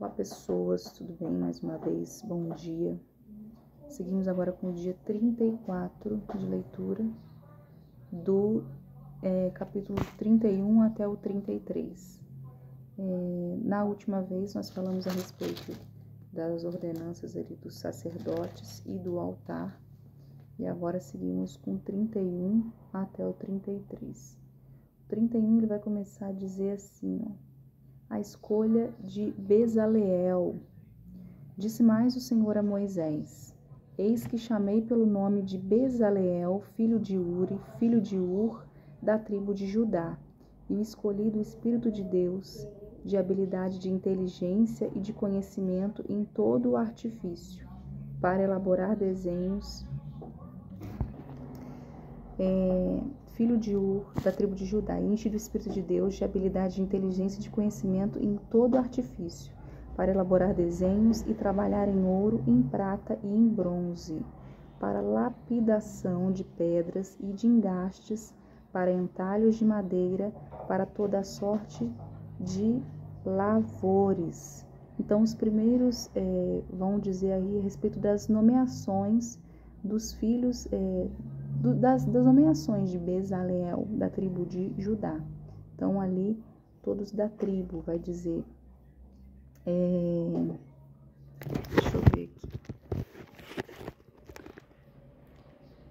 Olá pessoas, tudo bem? Mais uma vez, bom dia. Seguimos agora com o dia 34 de leitura do capítulo 31 até o 33. Na última vez nós falamos a respeito das ordenanças ali dos sacerdotes e do altar, e agora seguimos com 31 até o 33. O 31 ele vai começar a dizer assim, a escolha de Bezaleel. Disse mais o Senhor a Moisés: Eis que chamei pelo nome de Bezaleel, filho de Uri, filho de Ur, da tribo de Judá, e o escolhi do Espírito de Deus, de habilidade de inteligência e de conhecimento em todo o artifício, para elaborar desenhos. Filho de Ur, da tribo de Judá, enche do Espírito de Deus, de habilidade de inteligência e de conhecimento em todo artifício, para elaborar desenhos e trabalhar em ouro, em prata e em bronze, para lapidação de pedras e de engastes, para entalhos de madeira, para toda a sorte de lavores. Então, os primeiros vão dizer aí a respeito das nomeações dos filhos, das nomeações de Bezaleel, da tribo de Judá. Então, ali, todos da tribo, vai dizer. Deixa eu ver aqui.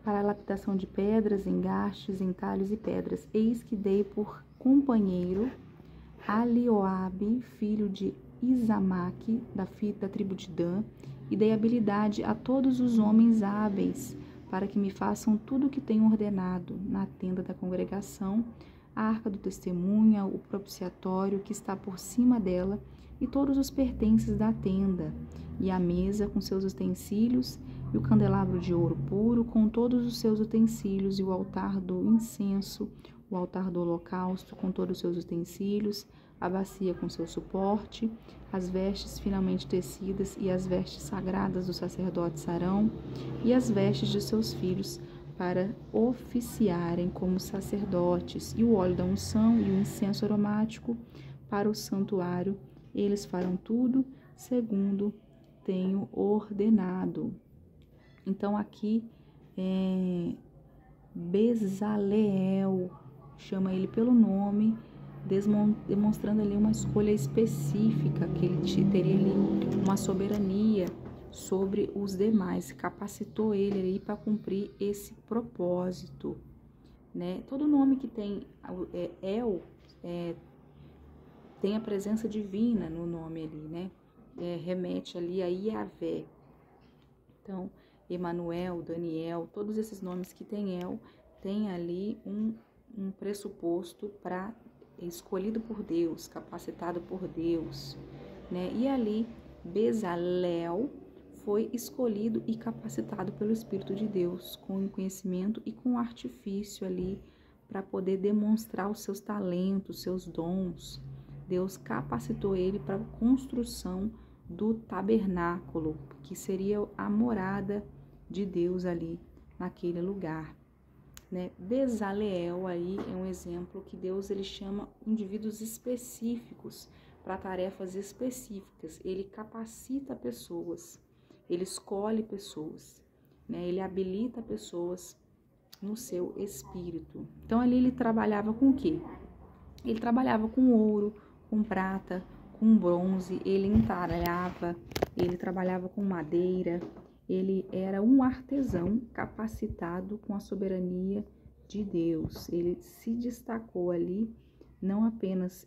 Para a lapidação de pedras, engastes, entalhos e pedras, eis que dei por companheiro Alioabe, filho de Isamaque, da tribo de Dan, e dei habilidade a todos os homens hábeis, para que me façam tudo o que tenho ordenado, na tenda da congregação, a arca do testemunho, o propiciatório que está por cima dela, e todos os pertences da tenda, e a mesa com seus utensílios, e o candelabro de ouro puro com todos os seus utensílios, e o altar do incenso, o altar do holocausto com todos os seus utensílios, a bacia com seu suporte, as vestes finamente tecidas e as vestes sagradas do sacerdote Arão, e as vestes de seus filhos para oficiarem como sacerdotes, e o óleo da unção e o incenso aromático para o santuário. Eles farão tudo segundo tenho ordenado. Então aqui Bezaleel, chama ele pelo nome, demonstrando ali uma escolha específica, que ele teria ali uma soberania sobre os demais, capacitou ele ali para cumprir esse propósito, né? Todo nome que tem tem a presença divina no nome ali, né? Remete ali a Yahvé. Então, Emanuel, Daniel, todos esses nomes que tem tem ali um pressuposto para escolhido por Deus, capacitado por Deus, né? E ali Bezaleel foi escolhido e capacitado pelo Espírito de Deus, com conhecimento e com artifício ali para poder demonstrar os seus talentos, seus dons. Deus capacitou ele para a construção do tabernáculo, que seria a morada de Deus ali naquele lugar, né? Bezaleel aí é um exemplo que Deus ele chama indivíduos específicos para tarefas específicas. Ele capacita pessoas, ele escolhe pessoas, né? Ele habilita pessoas no seu espírito. Então ali ele trabalhava com o quê? Ele trabalhava com ouro, com prata, com bronze, ele entalhava, ele trabalhava com madeira, ele era um artesão capacitado com a soberania de Deus. Ele se destacou ali, não apenas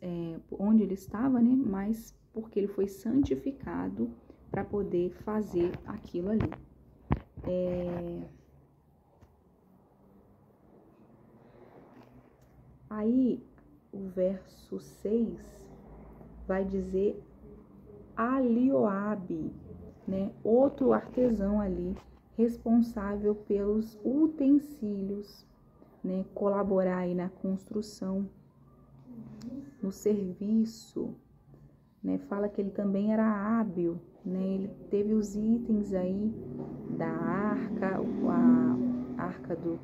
onde ele estava, né, mas porque ele foi santificado para poder fazer aquilo ali. Aí, o verso 6 vai dizer Alioabe, né? Outro artesão ali, responsável pelos utensílios, né? Colaborar aí na construção, no serviço, né? Fala que ele também era hábil, né? Ele teve os itens aí da arca, a arca do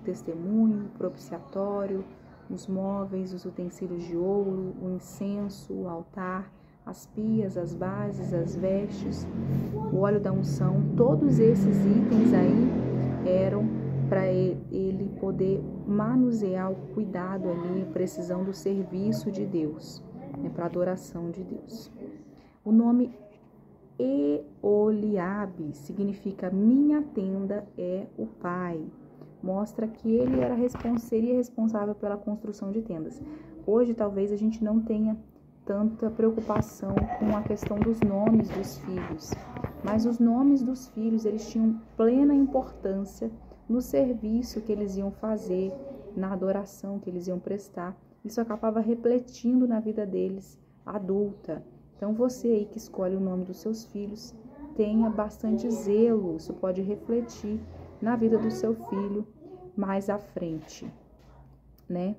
testemunho, o propiciatório, os móveis, os utensílios de ouro, o incenso, o altar, as pias, as bases, as vestes, o óleo da unção, todos esses itens aí eram para ele poder manusear o cuidado ali, a precisão do serviço de Deus, né, para adoração de Deus. O nome Eoliabe significa minha tenda é o Pai. Mostra que ele seria responsável pela construção de tendas. Hoje talvez a gente não tenha tanta preocupação com a questão dos nomes dos filhos, mas os nomes dos filhos eles tinham plena importância no serviço que eles iam fazer, na adoração que eles iam prestar. Isso acabava refletindo na vida deles adulta. Então você aí que escolhe o nome dos seus filhos, tenha bastante zelo, isso pode refletir na vida do seu filho mais à frente, né?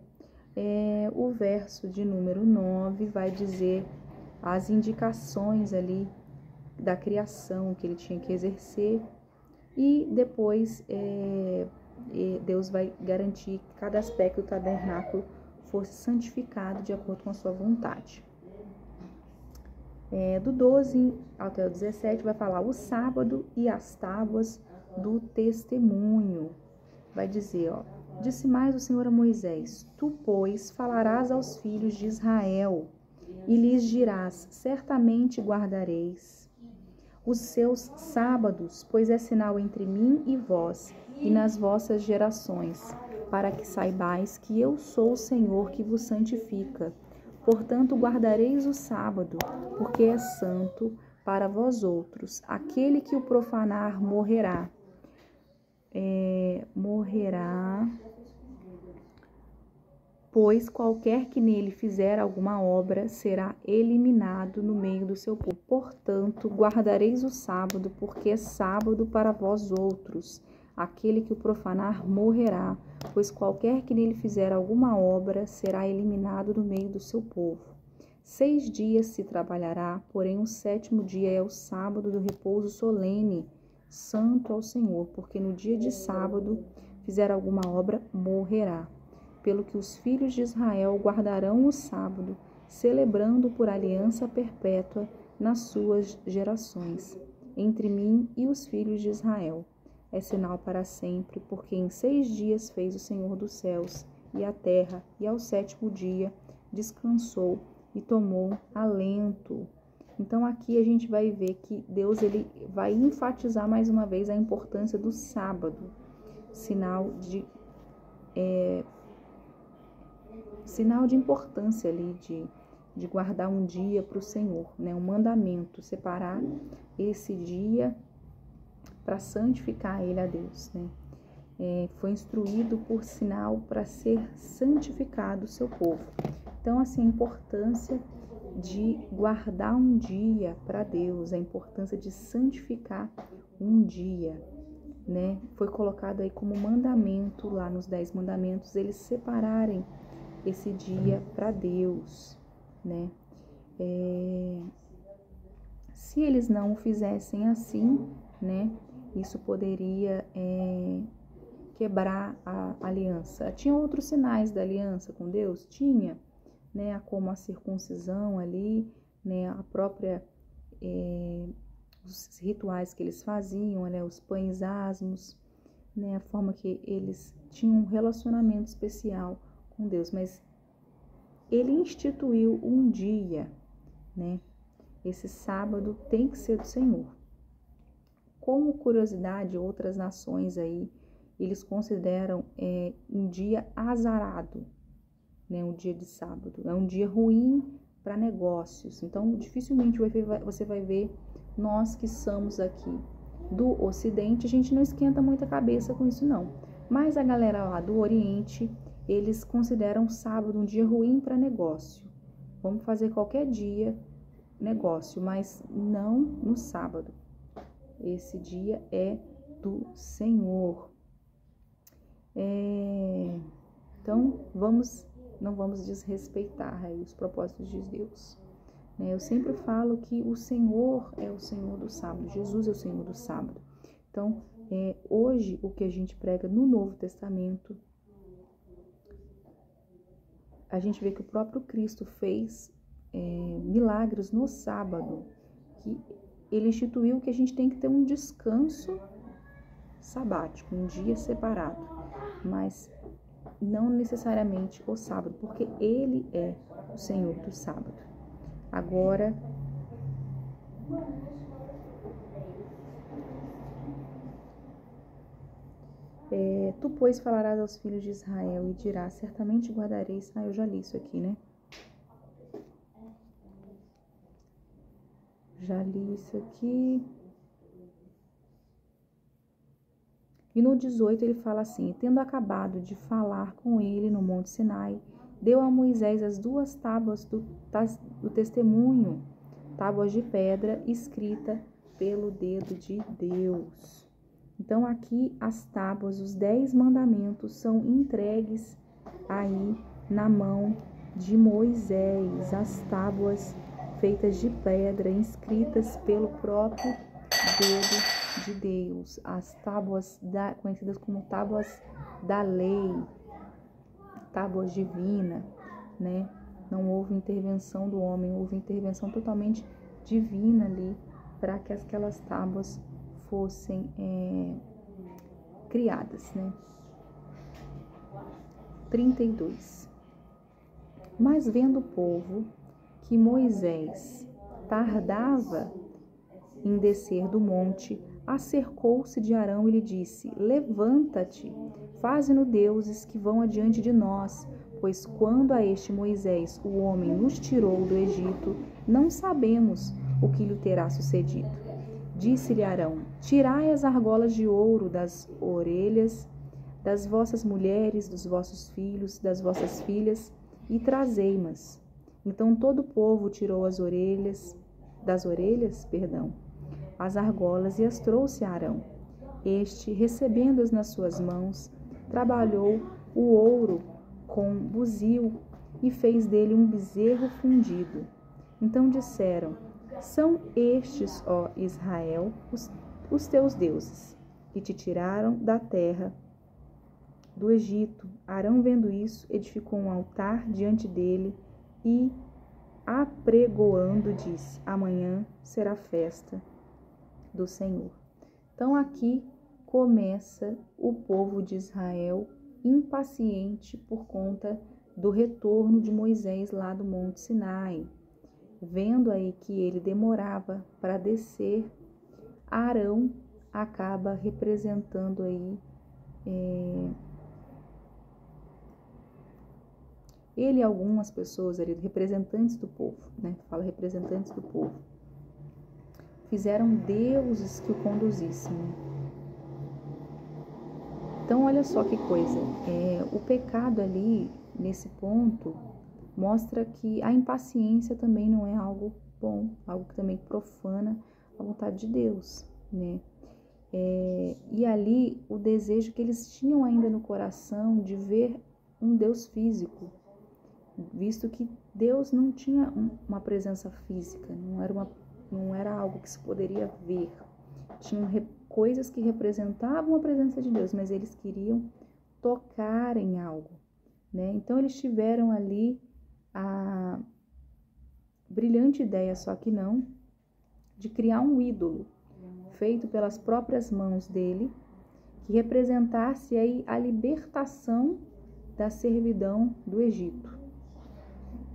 O verso de número 9 vai dizer as indicações ali da criação que ele tinha que exercer e depois Deus vai garantir que cada aspecto do tabernáculo fosse santificado de acordo com a sua vontade. Do 12 até o 17 vai falar o sábado e as tábuas do testemunho. Vai dizer, disse mais o Senhor a Moisés, tu, pois, falarás aos filhos de Israel e lhes dirás, certamente guardareis os seus sábados, pois é sinal entre mim e vós e nas vossas gerações, para que saibais que eu sou o Senhor que vos santifica. Portanto, guardareis o sábado, porque é santo para vós outros. Aquele que o profanar morrerá. Pois qualquer que nele fizer alguma obra será eliminado no meio do seu povo. Portanto, guardareis o sábado, porque é sábado para vós outros. Aquele que o profanar morrerá, pois qualquer que nele fizer alguma obra será eliminado do meio do seu povo. 6 dias se trabalhará, porém o 7º dia é o sábado do repouso solene, santo ao Senhor, porque no dia de sábado fizer alguma obra, morrerá. Pelo que os filhos de Israel guardarão o sábado, celebrando por aliança perpétua nas suas gerações, entre mim e os filhos de Israel. É sinal para sempre, porque em 6 dias fez o Senhor dos céus e a terra, e ao 7º dia descansou e tomou alento. Então aqui a gente vai ver que Deus ele vai enfatizar mais uma vez a importância do sábado, sinal de importância ali de guardar um dia para o Senhor, né? Um mandamento, separar esse dia para santificar ele a Deus, né? Foi instruído por sinal para ser santificado o seu povo. Então, assim, a importância de guardar um dia para Deus, a importância de santificar um dia, né? Foi colocado aí como mandamento lá nos 10 mandamentos, eles separarem esse dia para Deus, né? Se eles não o fizessem assim, né? Isso poderia quebrar a aliança. Tinha outros sinais da aliança com Deus? Tinha, né? Como a circuncisão ali, né? A própria os rituais que eles faziam, né? Os pães asmos, né? A forma que eles tinham um relacionamento especial com Deus, mas ele instituiu um dia, né? Esse sábado tem que ser do Senhor. Como curiosidade, outras nações aí, eles consideram um dia azarado, né? Um dia de sábado. É um dia ruim para negócios. Então, dificilmente você vai ver, nós que somos aqui do Ocidente, a gente não esquenta muita cabeça com isso não. Mas a galera lá do Oriente, eles consideram sábado um dia ruim para negócio. Vamos fazer qualquer dia negócio, mas não no sábado. Esse dia é do Senhor. Então, não vamos desrespeitar aí os propósitos de Deus. Eu sempre falo que o Senhor é o Senhor do sábado, Jesus é o Senhor do sábado. Então, hoje, o que a gente prega no Novo Testamento, a gente vê que o próprio Cristo fez milagres no sábado, que ele instituiu que a gente tem que ter um descanso sabático, um dia separado, mas não necessariamente o sábado, porque ele é o Senhor do sábado. Agora, tu, pois, falarás aos filhos de Israel e dirás, certamente guardareis... eu já li isso aqui, né? Já li isso aqui. E no 18 ele fala assim: tendo acabado de falar com ele no Monte Sinai, deu a Moisés as 2 tábuas do testemunho, tábuas de pedra escrita pelo dedo de Deus. Então aqui as tábuas, os 10 mandamentos são entregues aí na mão de Moisés, as tábuas feitas de pedra, inscritas pelo próprio dedo de Deus, as tábuas conhecidas como tábuas da lei, tábuas divinas, né? Não houve intervenção do homem, houve intervenção totalmente divina ali para que aquelas tábuas fossem criadas, né? 32. Mas vendo o povo que Moisés tardava em descer do monte, acercou-se de Arão e lhe disse: levanta-te, faze-nos deuses que vão adiante de nós, pois quando a este Moisés, o homem, nos tirou do Egito, não sabemos o que lhe terá sucedido. Disse-lhe Arão: tirai as argolas de ouro das orelhas das vossas mulheres, dos vossos filhos, das vossas filhas, e trazei-mas. Então todo o povo tirou as argolas e as trouxe a Arão. Este, recebendo-as nas suas mãos, trabalhou o ouro com buzil e fez dele um bezerro fundido. Então disseram: são estes, ó Israel, os teus deuses, que te tiraram da terra do Egito. Arão, vendo isso, edificou um altar diante dele e, apregoando, disse: amanhã será festa do Senhor. Então aqui começa o povo de Israel impaciente por conta do retorno de Moisés lá do Monte Sinai. Vendo aí que ele demorava para descer, Arão acaba representando aí ele e algumas pessoas ali, representantes do povo, né? Fala representantes do povo. Fizeram deuses que o conduzissem. Então, olha só que coisa. O pecado ali, nesse ponto, mostra que a impaciência também não é algo bom, algo que também profana a vontade de Deus, né? E ali, o desejo que eles tinham ainda no coração de ver um Deus físico, visto que Deus não tinha uma presença física, não era algo que se poderia ver. Tinham coisas que representavam a presença de Deus, mas eles queriam tocar em algo, né? Então eles tiveram ali a brilhante ideia, só que não, de criar um ídolo feito pelas próprias mãos dele, que representasse aí a libertação da servidão do Egito.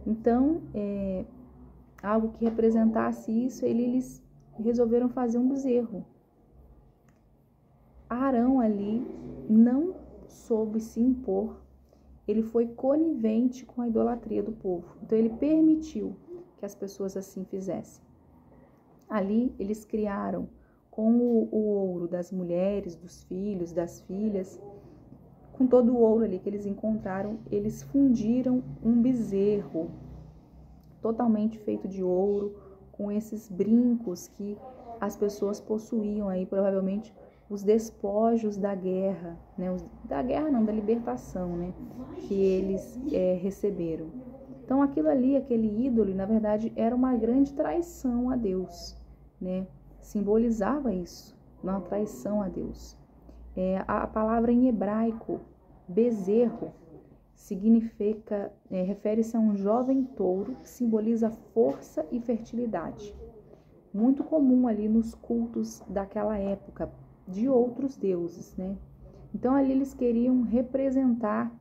Então, algo que representasse isso, eles resolveram fazer um bezerro. Arão ali não soube se impor, ele foi conivente com a idolatria do povo. Então, ele permitiu que as pessoas assim fizessem. Ali, eles criaram com o ouro das mulheres, dos filhos, das filhas, com todo o ouro ali que eles encontraram, eles fundiram um bezerro totalmente feito de ouro, com esses brincos que as pessoas possuíam aí, provavelmente os despojos da guerra, né? Da guerra não, da libertação, né? Que eles receberam. Então aquilo ali, aquele ídolo, na verdade, era uma grande traição a Deus, né? Simbolizava isso, uma traição a Deus. A palavra em hebraico, bezerro, significa, refere-se a um jovem touro que simboliza força e fertilidade. Muito comum ali nos cultos daquela época, de outros deuses, né? Então ali eles queriam representar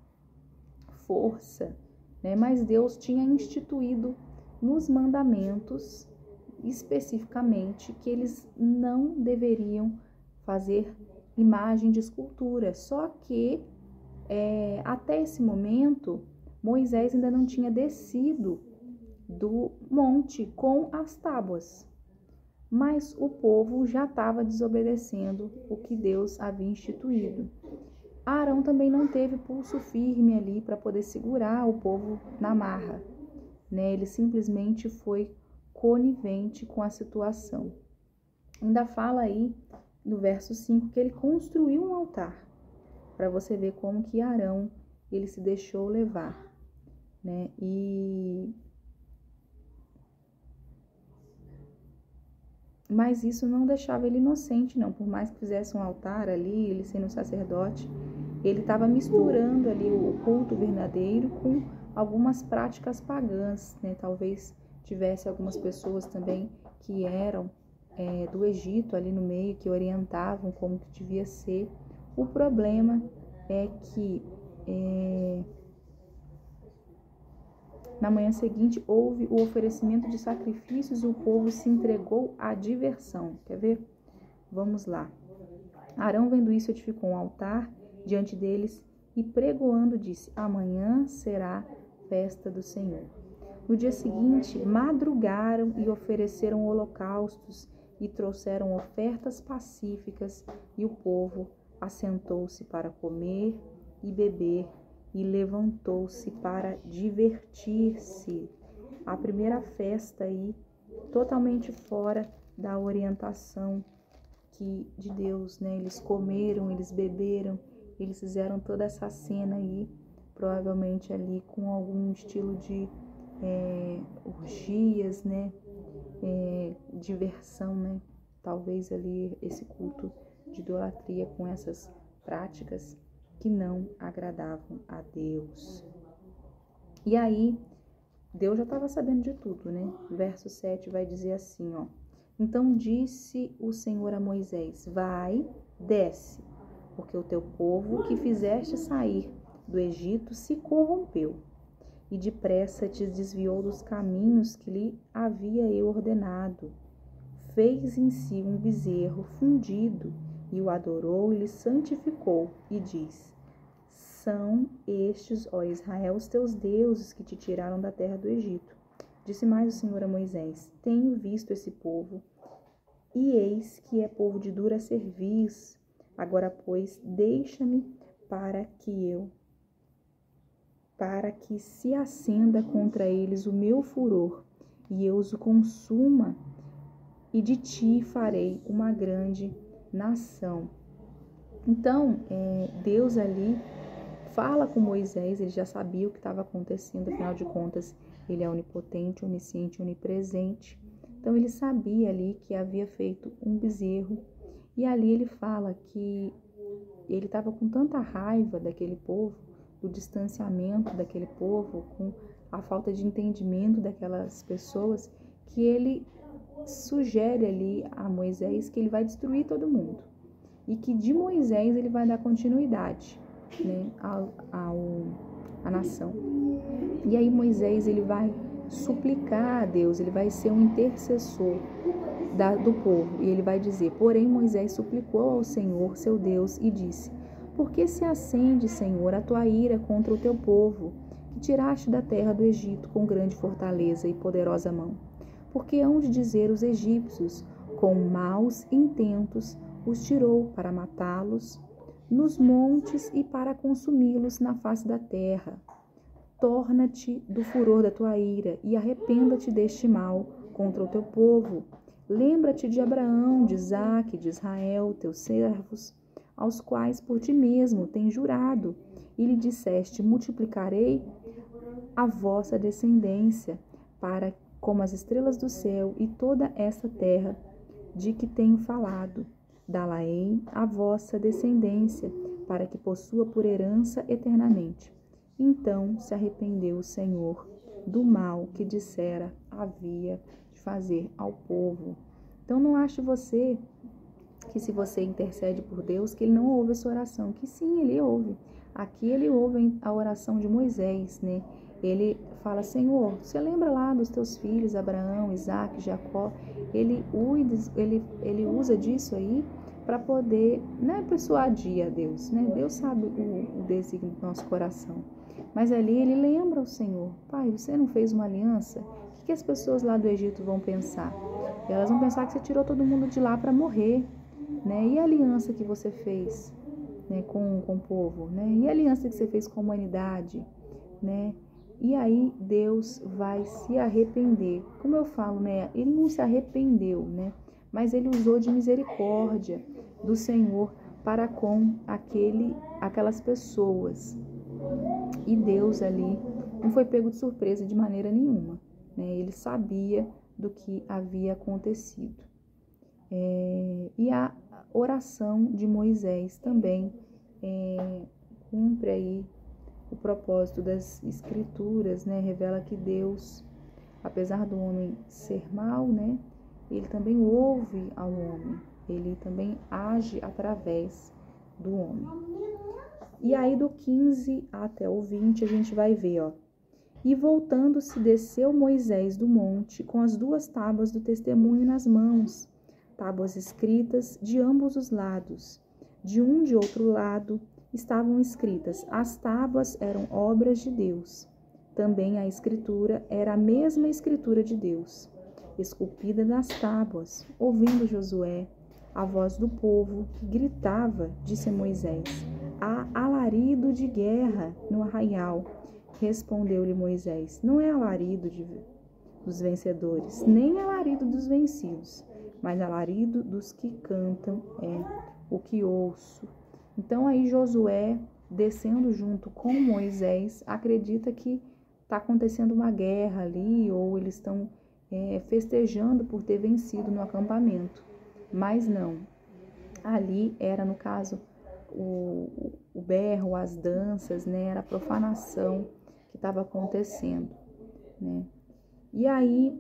força, né? Mas Deus tinha instituído nos mandamentos, especificamente, que eles não deveriam fazer imagem de escultura. Só que até esse momento, Moisés ainda não tinha descido do monte com as tábuas. Mas o povo já estava desobedecendo o que Deus havia instituído. Arão também não teve pulso firme ali para poder segurar o povo na marra, né? Ele simplesmente foi conivente com a situação. Ainda fala aí no verso 5 que ele construiu um altar, para você ver como que Arão ele se deixou levar, né? Mas isso não deixava ele inocente, não. Por mais que fizesse um altar ali, ele sendo um sacerdote, ele estava misturando ali o culto verdadeiro com algumas práticas pagãs, né? Talvez tivesse algumas pessoas também que eram do Egito ali no meio, que orientavam como que devia ser. O problema é que na manhã seguinte houve o oferecimento de sacrifícios e o povo se entregou à diversão. Quer ver? Vamos lá. Arão, vendo isso, edificou um altar diante deles e pregoando disse: amanhã será festa do Senhor. No dia seguinte, madrugaram e ofereceram holocaustos e trouxeram ofertas pacíficas, e o povo assentou-se para comer e beber e levantou-se para divertir-se. A primeira festa aí, totalmente fora da orientação de Deus, né? Eles comeram, eles beberam, eles fizeram toda essa cena aí, provavelmente ali com algum estilo de orgias, né? Diversão, né? Talvez ali esse culto de idolatria com essas práticas que não agradavam a Deus. E aí, Deus já estava sabendo de tudo, né? Verso 7 vai dizer assim, ó. Então disse o Senhor a Moisés: vai, desce, porque o teu povo que fizeste sair do Egito se corrompeu, e depressa te desviou dos caminhos que lhe havia eu ordenado. Fez em si um bezerro fundido, e o adorou e lhe santificou, e diz: são estes, ó Israel, os teus deuses que te tiraram da terra do Egito. Disse mais o Senhor a Moisés: tenho visto esse povo, e eis que é povo de dura cerviz. Agora, pois, deixa-me para que se acenda contra eles o meu furor, e eu os consuma, e de ti farei uma grande nação. Então, Deus ali fala com Moisés, ele já sabia o que estava acontecendo, afinal de contas, ele é onipotente, onisciente, onipresente. Então, ele sabia ali que havia feito um bezerro, e ali ele fala que ele estava com tanta raiva daquele povo, do distanciamento daquele povo, com a falta de entendimento daquelas pessoas, que ele sugere ali a Moisés que ele vai destruir todo mundo e que de Moisés ele vai dar continuidade, né, à nação. E aí Moisés ele vai suplicar a Deus, ele vai ser um intercessor do povo, e ele vai dizer: porém Moisés suplicou ao Senhor seu Deus e disse: por que se acende, Senhor, a tua ira contra o teu povo, que tiraste da terra do Egito com grande fortaleza e poderosa mão? Porque hão de dizer os egípcios: com maus intentos os tirou para matá-los nos montes e para consumi-los na face da terra. Torna-te do furor da tua ira e arrependa-te deste mal contra o teu povo. Lembra-te de Abraão, de Isaque, de Israel, teus servos, aos quais por ti mesmo tens jurado, e lhe disseste: multiplicarei a vossa descendência para como as estrelas do céu, e toda esta terra de que tenho falado dá-la-ei a vossa descendência, para que possua por herança eternamente. Então se arrependeu o Senhor do mal que dissera havia de fazer ao povo. Então não ache você que se você intercede por Deus, que ele não ouve a sua oração, que sim, ele ouve. Aqui ele ouve a oração de Moisés, né? Ele fala, Senhor, você lembra lá dos teus filhos, Abraão, Isaac, Jacó? Ele usa disso aí para poder, né, persuadir a Deus, né? Deus sabe o desígnio do nosso coração. Mas ali ele lembra o Senhor, Pai, você não fez uma aliança? O que as pessoas lá do Egito vão pensar? Elas vão pensar que você tirou todo mundo de lá para morrer, né? E a aliança que você fez, né, com o povo, né? E a aliança que você fez com a humanidade, né? E aí Deus vai se arrepender. Como eu falo, né? Ele não se arrependeu, né? Mas ele usou de misericórdia do Senhor para com aquelas pessoas. E Deus ali não foi pego de surpresa de maneira nenhuma, né? Ele sabia do que havia acontecido. E a oração de Moisés também cumpre aí o propósito das escrituras, né? Revela que Deus, apesar do homem ser mau, né? Ele também ouve ao homem, ele também age através do homem. E aí do 15 até o 20 a gente vai ver, ó. E voltando-se desceu Moisés do monte com as 2 tábuas do testemunho nas mãos, tábuas escritas de ambos os lados. De um e de outro lado estavam escritas. As tábuas eram obras de Deus. Também a escritura era a mesma escritura de Deus, esculpida nas tábuas. Ouvindo Josué a voz do povo que gritava, disse Moisés, há alarido de guerra no arraial. Respondeu-lhe Moisés, não é alarido dos vencedores, nem alarido dos vencidos, mas alarido dos que cantam é o que ouço. Então aí Josué, descendo junto com Moisés, acredita que está acontecendo uma guerra ali, ou eles estão festejando por ter vencido no acampamento. Mas não, ali era, no caso, o berro, as danças, né? Era a profanação que estava acontecendo, né? E aí,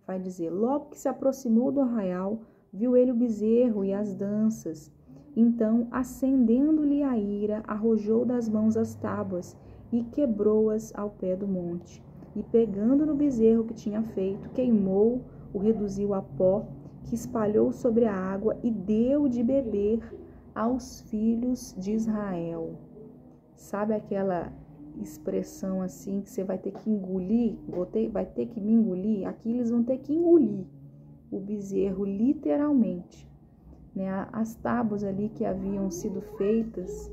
vai dizer, logo que se aproximou do arraial, viu ele o bezerro e as danças. Então, acendendo-lhe a ira, arrojou das mãos as tábuas e quebrou-as ao pé do monte. E pegando no bezerro que tinha feito, queimou, o reduziu a pó, que espalhou sobre a água e deu de beber aos filhos de Israel. Sabe aquela expressão assim que você vai ter que engolir, vai ter que me engolir? Aqui eles vão ter que engolir o bezerro literalmente, né? As tábuas ali que haviam sido feitas,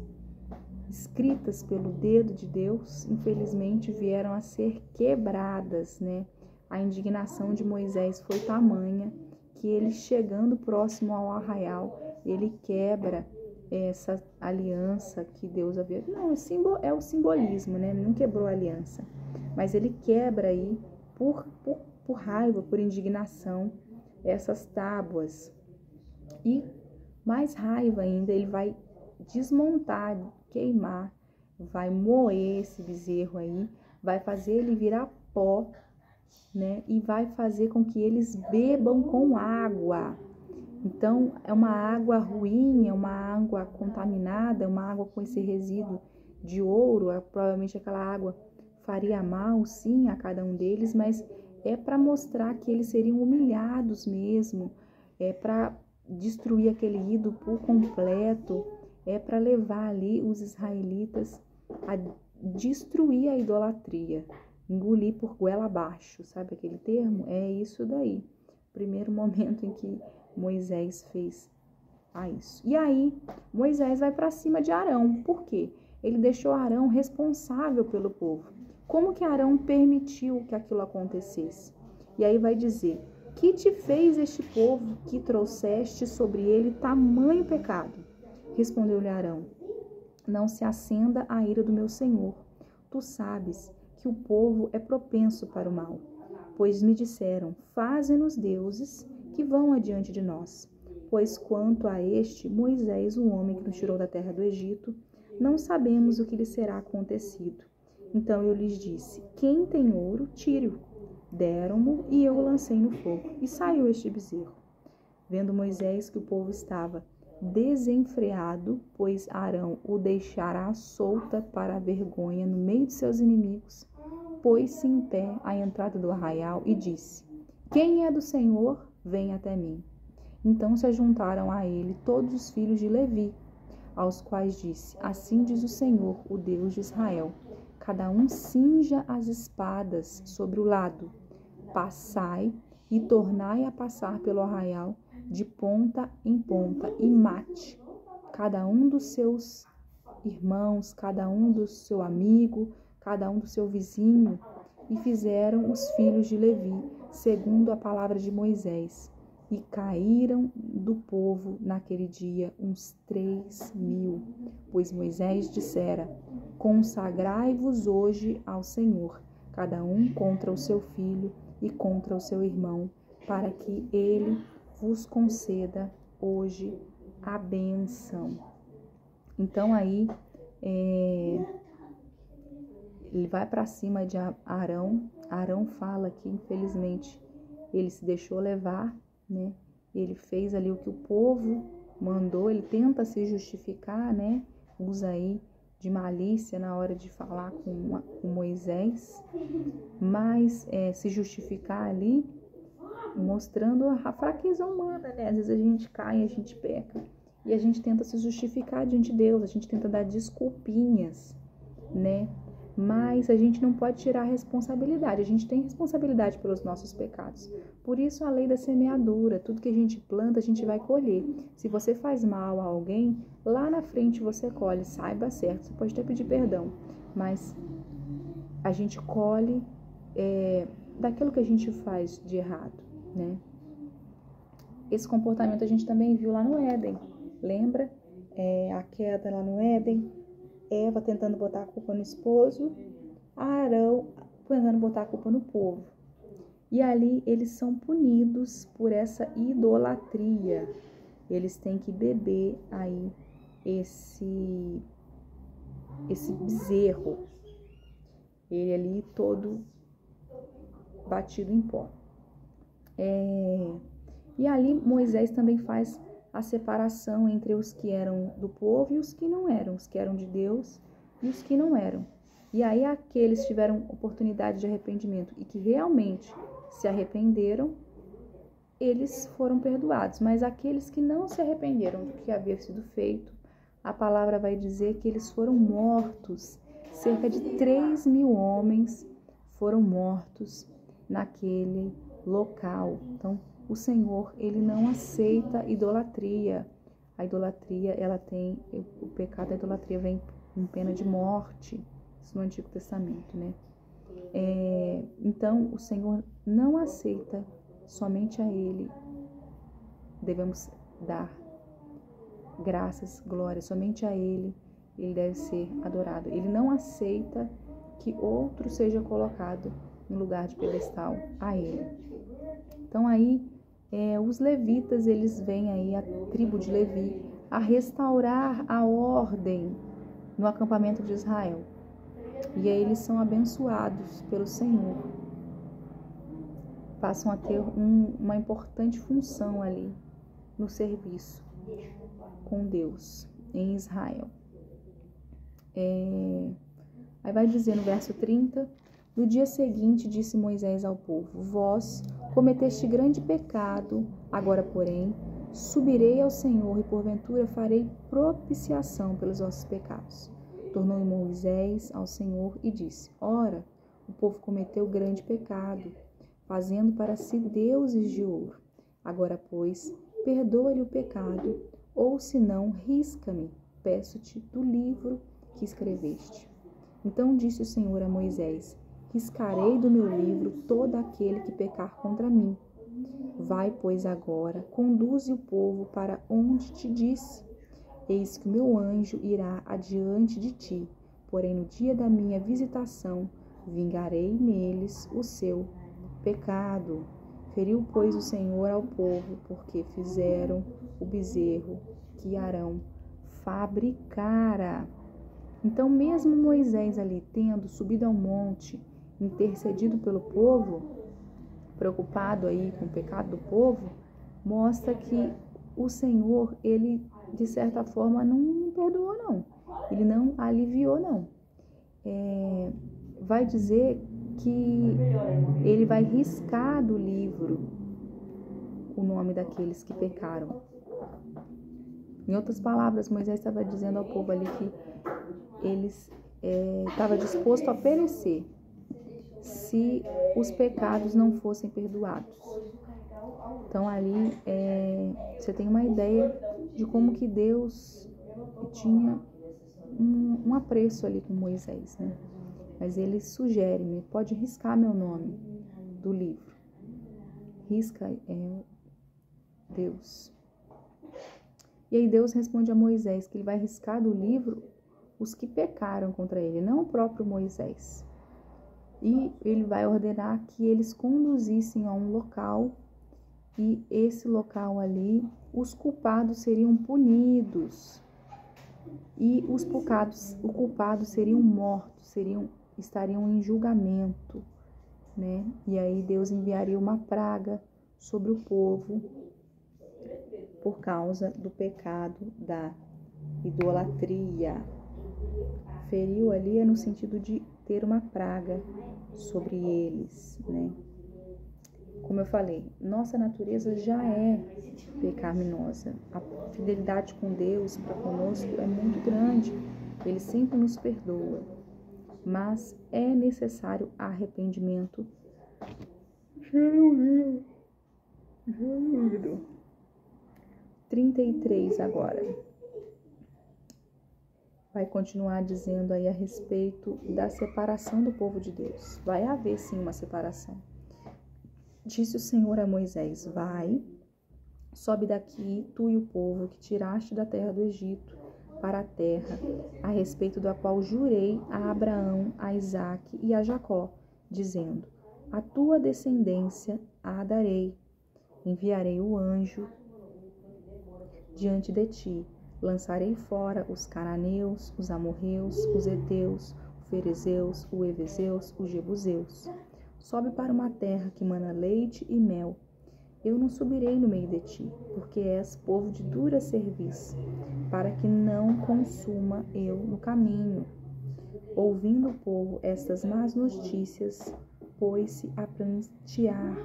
escritas pelo dedo de Deus, infelizmente vieram a ser quebradas, né? A indignação de Moisés foi tamanha que ele, chegando próximo ao arraial, ele quebra essa aliança que Deus havia... Não, é o simbolismo, né? Não quebrou a aliança, mas ele quebra aí por raiva, por indignação, essas tábuas. E mais raiva ainda, ele vai desmontar, queimar, vai moer esse bezerro aí, vai fazer ele virar pó, né? E vai fazer com que eles bebam com água. Então, é uma água ruim, é uma água contaminada, é uma água com esse resíduo de ouro. Provavelmente aquela água faria mal, sim, a cada um deles, mas é para mostrar que eles seriam humilhados mesmo, é para destruir aquele ídolo por completo, é para levar ali os israelitas a destruir a idolatria, engolir por goela abaixo, sabe aquele termo? É isso daí, primeiro momento em que Moisés fez isso. E aí, Moisés vai para cima de Arão. Por quê? Ele deixou Arão responsável pelo povo. Como que Arão permitiu que aquilo acontecesse? E aí vai dizer, que te fez este povo que trouxeste sobre ele tamanho pecado? Respondeu-lhe Arão, não se acenda a ira do meu senhor. Tu sabes que o povo é propenso para o mal, pois me disseram, faze-nos deuses que vão adiante de nós. Pois quanto a este, Moisés, o homem que nos tirou da terra do Egito, não sabemos o que lhe será acontecido. Então eu lhes disse: quem tem ouro, tire-o. Deram-mo e eu o lancei no fogo, e saiu este bezerro. Vendo Moisés que o povo estava desenfreado, pois Arão o deixará solta para a vergonha no meio de seus inimigos, pôs-se em pé à entrada do arraial e disse: quem é do Senhor, vem até mim. Então se ajuntaram a ele todos os filhos de Levi, aos quais disse: assim diz o Senhor, o Deus de Israel: cada um cinja as espadas sobre o lado, passai e tornai a passar pelo arraial de ponta em ponta, e mate cada um dos seus irmãos, cada um do seu amigo, cada um do seu vizinho. E fizeram os filhos de Levi, segundo a palavra de Moisés, e caíram do povo naquele dia uns 3.000, pois Moisés dissera: consagrai-vos hoje ao Senhor, cada um contra o seu filho e contra o seu irmão, para que ele vos conceda hoje a bênção. Então aí ele vai para cima de Arão. Arão fala que infelizmente ele se deixou levar, né? Ele fez ali o que o povo mandou, ele tenta se justificar, né? Usa aí de malícia na hora de falar com Moisés, mas se justificar ali, mostrando a fraqueza humana, né? Às vezes a gente cai, a gente peca, e a gente tenta se justificar diante de Deus, a gente tenta dar desculpinhas, né? Mas a gente não pode tirar a responsabilidade, a gente tem responsabilidade pelos nossos pecados. Por isso a lei da semeadura, tudo que a gente planta, a gente vai colher. Se você faz mal a alguém, lá na frente você colhe, saiba certo, você pode até pedir perdão, mas a gente colhe daquilo que a gente faz de errado, né? Esse comportamento a gente também viu lá no Éden, lembra? A queda lá no Éden, Eva tentando botar a culpa no esposo, Arão tentando botar a culpa no povo. E ali eles são punidos por essa idolatria. Eles têm que beber aí esse bezerro. Ele ali todo batido em pó. E ali Moisés também faz a separação entre os que eram do povo e os que não eram, os que eram de Deus e os que não eram. E aí aqueles que tiveram oportunidade de arrependimento e que realmente se arrependeram, eles foram perdoados. Mas aqueles que não se arrependeram do que havia sido feito, a palavra vai dizer que eles foram mortos. Cerca de 3.000 homens foram mortos naquele local. Então, o Senhor, ele não aceita idolatria. A idolatria, o pecado da idolatria vem com pena de morte. Isso no Antigo Testamento, né? Então, o Senhor não aceita, somente a Ele devemos dar graças, glória, somente a Ele deve ser adorado. Ele não aceita que outro seja colocado no lugar de pedestal a Ele. Então aí, os levitas, eles vêm aí, a tribo de Levi, a restaurar a ordem no acampamento de Israel. E aí eles são abençoados pelo Senhor. Passam a ter uma importante função ali no serviço com Deus em Israel. Aí vai dizer no verso 30, no dia seguinte disse Moisés ao povo: vós cometeste grande pecado, agora porém subirei ao Senhor e porventura farei propiciação pelos vossos pecados. Tornou Moisés ao Senhor e disse: ora, o povo cometeu grande pecado, fazendo para si deuses de ouro. Agora, pois, perdoa-lhe o pecado, ou se não, risca-me, peço-te, do livro que escreveste. Então disse o Senhor a Moisés: riscarei do meu livro todo aquele que pecar contra mim. Vai, pois, agora, conduze o povo para onde te disse. Eis que o meu anjo irá adiante de ti, porém no dia da minha visitação vingarei neles o seu pecado. Feriu, pois, o Senhor ao povo, porque fizeram o bezerro que Arão fabricara. Então, mesmo Moisés ali tendo subido ao monte, intercedido pelo povo, preocupado aí com o pecado do povo, mostra que o Senhor, ele de certa forma não perdoou não, ele não aliviou não. Vai dizer que ele vai riscar do livro o nome daqueles que pecaram. Em outras palavras, Moisés estava dizendo ao povo ali que eles estava disposto a perecer se os pecados não fossem perdoados. Então ali você tem uma ideia de como que Deus tinha um apreço ali com Moisés, né? Mas ele sugere, pode riscar meu nome do livro. Risca Deus. E aí Deus responde a Moisés que ele vai riscar do livro os que pecaram contra ele, não o próprio Moisés. E ele vai ordenar que eles conduzissem a um local, e esse local ali, os culpados seriam punidos, e os culpados seriam mortos, estariam em julgamento, né? E aí Deus enviaria uma praga sobre o povo por causa do pecado da idolatria. Feriu ali no sentido de ter uma praga sobre eles, né? Como eu falei, nossa natureza já é pecaminosa. A fidelidade com Deus para conosco é muito grande. Ele sempre nos perdoa. Mas é necessário arrependimento genuíno. 33 agora. Vai continuar dizendo aí a respeito da separação do povo de Deus. Vai haver sim uma separação. Disse o Senhor a Moisés: vai, sobe daqui, tu e o povo que tiraste da terra do Egito, para a terra, a respeito da qual jurei a Abraão, a Isaque e a Jacó, dizendo: a tua descendência a darei. Enviarei o anjo diante de ti. Lançarei fora os cananeus, os amorreus, os heteus, os ferezeus, os eveseus, os jebuseus. Sobe para uma terra que mana leite e mel. Eu não subirei no meio de ti, porque és povo de dura cerviz, para que não consuma eu no caminho. Ouvindo o povo estas más notícias, pôs-se a prantear,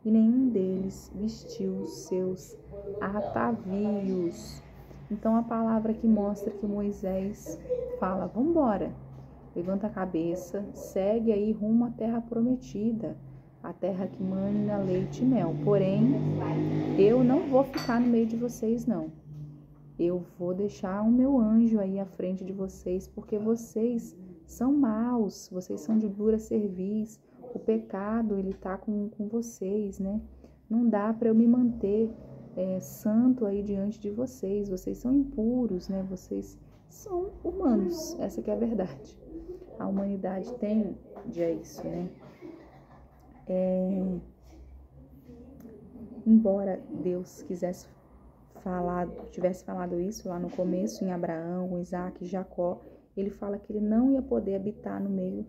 e nenhum deles vestiu seus atavios. Então a palavra que mostra que Moisés fala: vambora, levanta a cabeça, segue aí rumo à terra prometida, a terra que mana leite e mel. Porém, eu não vou ficar no meio de vocês, não. Eu vou deixar o meu anjo aí à frente de vocês, porque vocês são maus, vocês são de dura cerviz, o pecado, ele tá com vocês, né? Não dá para eu me manter santo aí diante de vocês, vocês são impuros, né? Vocês são humanos, essa que é a verdade. A humanidade tende a isso, né? Embora Deus tivesse falado isso lá no começo, em Abraão, Isaque e Jacó, ele fala que ele não ia poder habitar no meio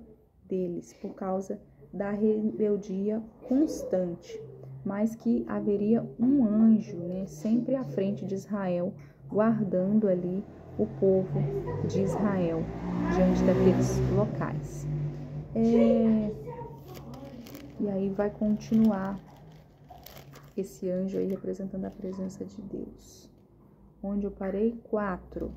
deles por causa da rebeldia constante, mas que haveria um anjo, né, sempre à frente de Israel, guardando ali o povo de Israel diante daqueles locais. E aí vai continuar esse anjo aí representando a presença de Deus. Onde eu parei? 4.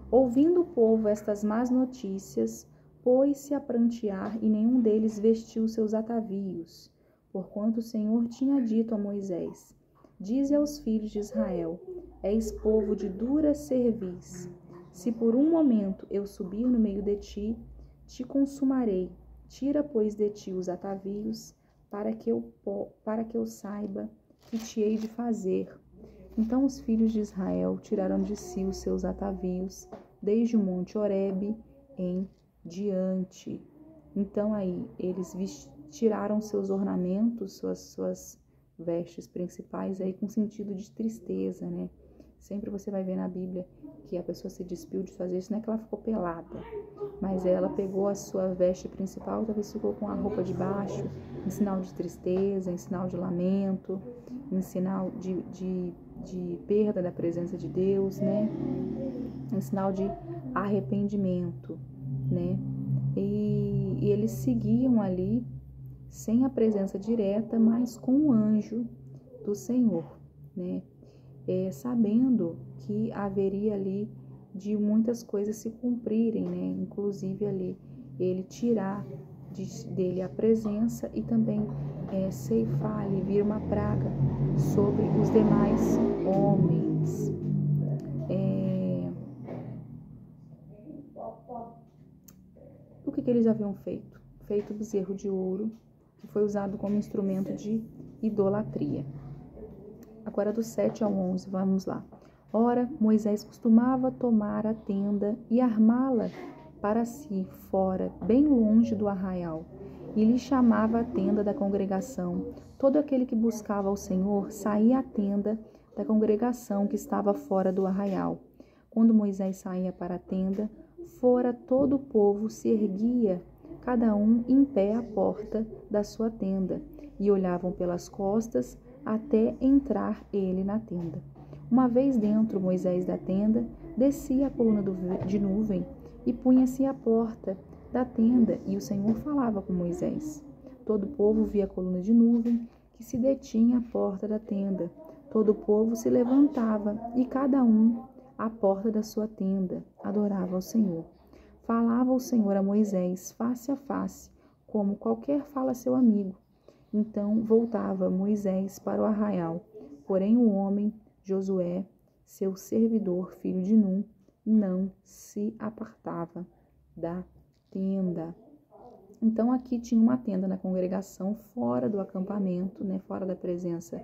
Ouvindo o povo estas más notícias, pôs-se a prantear, e nenhum deles vestiu seus atavios, porquanto o Senhor tinha dito a Moisés: dize aos filhos de Israel: és povo de dura cerviz. Se por um momento eu subir no meio de ti, te consumarei. Tira, pois, de ti os atavios, para que eu saiba que te hei de fazer. Então os filhos de Israel tiraram de si os seus atavios, desde o monte Horebe em diante. Então aí eles tiraram seus ornamentos, suas vestes principais, aí com sentido de tristeza, né? Sempre você vai ver na Bíblia que a pessoa se despiu de fazer isso, não é que ela ficou pelada, mas ela pegou a sua veste principal, talvez ficou com a roupa de baixo, em sinal de tristeza, em sinal de lamento, em sinal de perda da presença de Deus, né? Em sinal de arrependimento, né? E eles seguiam ali sem a presença direta, mas com o anjo do Senhor, né? Sabendo que haveria ali de muitas coisas se cumprirem, né? Inclusive ali ele tirar dele a presença e também ceifar ali, vir uma praga sobre os demais homens. O que eles haviam feito? Feito o bezerro de ouro, que foi usado como instrumento de idolatria. Agora do 7 ao 11, vamos lá. Ora, Moisés costumava tomar a tenda e armá-la para si, fora, bem longe do arraial, e lhe chamava a tenda da congregação. Todo aquele que buscava ao Senhor saía à tenda da congregação que estava fora do arraial. Quando Moisés saía para a tenda, fora todo o povo se erguia, cada um em pé à porta da sua tenda, e olhavam pelas costas até entrar ele na tenda. Uma vez dentro Moisés da tenda, descia a coluna de nuvem e punha-se à porta da tenda, e o Senhor falava com Moisés. Todo o povo via a coluna de nuvem que se detinha à porta da tenda. Todo o povo se levantava e cada um à porta da sua tenda adorava ao Senhor. Falava o Senhor a Moisés face a face, como qualquer fala a seu amigo. Então voltava Moisés para o arraial, porém o homem, Josué, seu servidor, filho de Num, não se apartava da tenda. Então aqui tinha uma tenda na congregação, fora do acampamento, né, fora da presença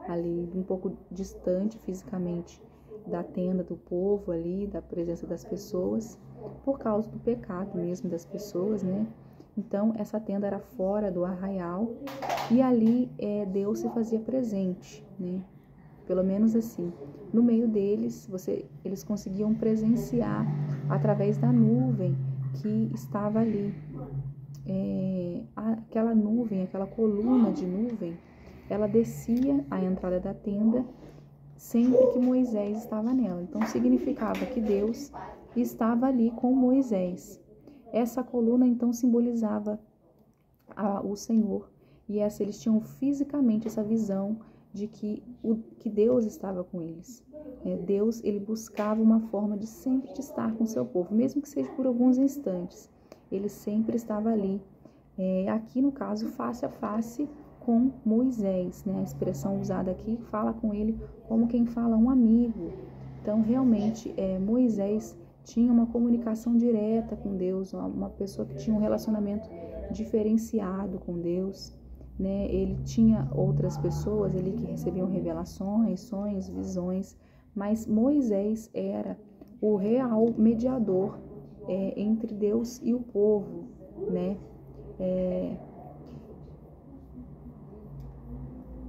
ali, um pouco distante fisicamente da tenda do povo ali, da presença das pessoas, por causa do pecado mesmo das pessoas, né? Então essa tenda era fora do arraial e ali Deus se fazia presente, né? Pelo menos assim, no meio deles, eles conseguiam presenciar através da nuvem que estava ali. Aquela nuvem, aquela coluna de nuvem, ela descia à entrada da tenda sempre que Moisés estava nela. Então significava que Deus estava ali com Moisés. Essa coluna então simbolizava o Senhor, e eles tinham fisicamente essa visão de que Deus estava com eles. Deus, ele buscava uma forma de sempre estar com o seu povo, mesmo que seja por alguns instantes. Ele sempre estava ali. Aqui no caso, face a face com Moisés, né? A expressão usada aqui fala com ele como quem fala um amigo. Então, realmente, Moisés tinha uma comunicação direta com Deus, uma pessoa que tinha um relacionamento diferenciado com Deus, né? Ele tinha outras pessoas ali que recebiam revelações, sonhos, visões, mas Moisés era o real mediador entre Deus e o povo, né?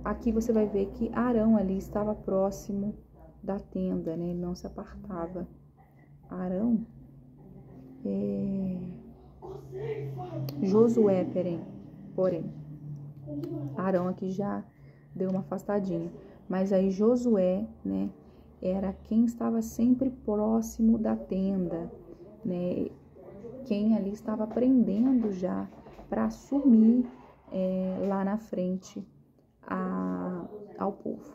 Aqui você vai ver que Arão ali estava próximo da tenda, né? Ele não se apartava. Arão, Josué, porém, Arão aqui já deu uma afastadinha, mas aí Josué, né, era quem estava sempre próximo da tenda, né, quem ali estava aprendendo já para assumir lá na frente ao povo.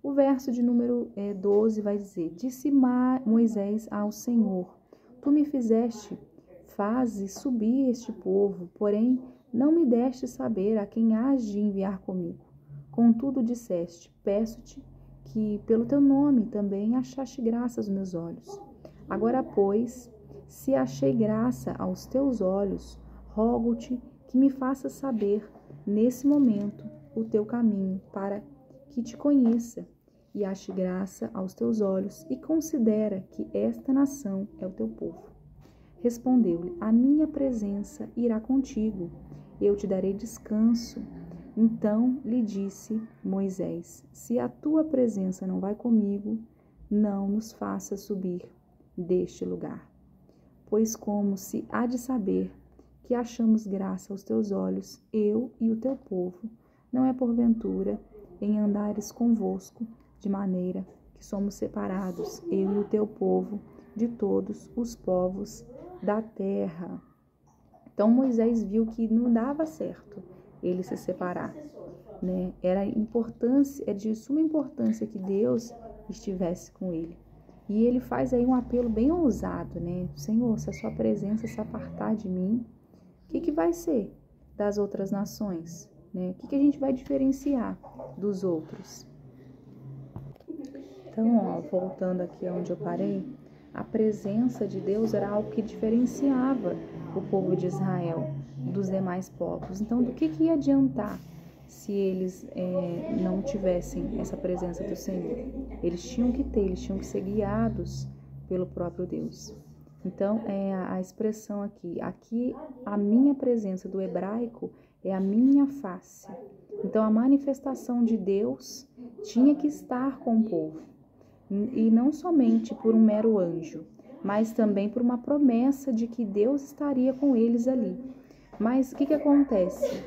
O verso de número 12 vai dizer: Disse Moisés ao Senhor: Tu me fizeste, faze subir este povo, porém não me deste saber a quem hás de enviar comigo. Contudo disseste: Peço-te que pelo teu nome também achaste graça aos meus olhos. Agora, pois, se achei graça aos teus olhos, rogo-te que me faças saber nesse momento o teu caminho, para que te conheça e ache graça aos teus olhos, e considera que esta nação é o teu povo. Respondeu-lhe: A minha presença irá contigo, eu te darei descanso. Então lhe disse Moisés: Se a tua presença não vai comigo, não nos faça subir deste lugar. Pois como se há de saber que achamos graça aos teus olhos, eu e o teu povo, não é porventura em andares convosco, de maneira que somos separados, eu e o teu povo, de todos os povos da terra. Então Moisés viu que não dava certo ele se separar, né? É de suma importância que Deus estivesse com ele. E ele faz aí um apelo bem ousado, né? Senhor, se a sua presença se apartar de mim, o que vai ser das outras nações, né? O que a gente vai diferenciar dos outros? Então, ó, voltando aqui onde eu parei, a presença de Deus era algo que diferenciava o povo de Israel dos demais povos. Então, do que ia adiantar se eles não tivessem essa presença do Senhor? Eles tinham que ser guiados pelo próprio Deus. Então, a expressão aqui a minha presença do hebraico é a minha face. Então, a manifestação de Deus tinha que estar com o povo. E não somente por um mero anjo, mas também por uma promessa de que Deus estaria com eles ali. Mas o que acontece?